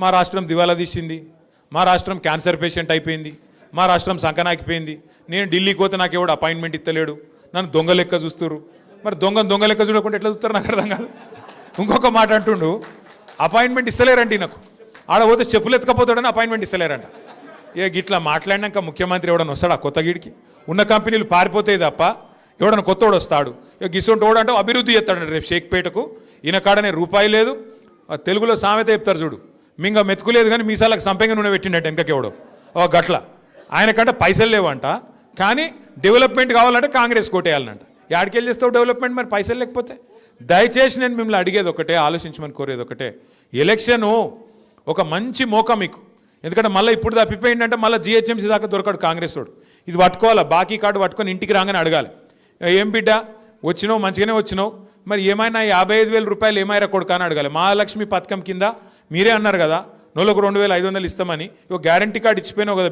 మా రాష్ట్రం దివాలా తీసింది, మా రాష్ట్రం క్యాన్సర్ పేషెంట్ అయిపోయింది, మా రాష్ట్రం సంకనాకిపోయింది, నేను ఢిల్లీకి పోతే నాకు ఎవడు అపాయింట్మెంట్ ఇస్తలేడు, నన్ను దొంగ లెక్క చూస్తారు. మరి దొంగ లెక్క చూడకుండా ఎట్లా చూస్తారు నాకు అర్థం కాదు. ఇంకొక మాట అంటుండు, అపాయింట్మెంట్ ఇస్తలేరండి నాకు, ఆడ పోతే చెప్పులు ఎత్తుకపోతాడని అపాయింట్మెంట్ ఇస్తలేరంట. ఇక ఇట్లా మాట్లాడినాక ముఖ్యమంత్రి ఎవడన్నా వస్తాడు ఆ కొత్తగీడికి? ఉన్న కంపెనీలు పారిపోతాయి తప్ప ఎవడన్నా కొత్తోడు వస్తాడు? ఇక గిసొంటి వాడు అంటే అభివృద్ధి చేస్తాడు. రేపు షేక్పేటకు ఈయన కాడనే రూపాయి లేదు. తెలుగులో సామెత చెప్తారు చూడు, మింగ మెతుకులేదు కానీ మీసాలకు సంపెంగ నూనె పెట్టిండట వెనకకెవడో గట్ల. ఆయనకంటే పైసలు లేవంట, కానీ డెవలప్మెంట్ కావాలంటే కాంగ్రెస్ కోటేయాలనంట. యాడికెళ్ళి చేస్తావు డెవలప్మెంట్ మరి పైసలు లేకపోతే? దయచేసి నేను మిమ్మల్ని అడిగేది ఒకటే, ఆలోచించమని కోరేది ఒకటే, ఎలక్షను ఒక మంచి మోకా మీకు. ఎందుకంటే మళ్ళీ ఇప్పుడు తప్పిపోయిందంటే మళ్ళీ జిహెచ్ఎంసీ దాకా దొరకడు కాంగ్రెస్ వాడు. ఇది పట్టుకోవాలా, బాకీ కార్డు పట్టుకొని ఇంటికి రాగానే అడగాలి, ఏం బిడ్డ వచ్చినావు, మంచిగానే వచ్చినావు, మరి ఏమైనా 55,000 రూపాయలు ఏమైనా కొడుకు అని అడగాలి. మహాలక్ష్మి పథకం కింద మీరే అన్నారు కదా, నెలకు 2,500 ఇస్తామని, గ్యారంటీ కార్డు ఇచ్చిపోయినావు కదా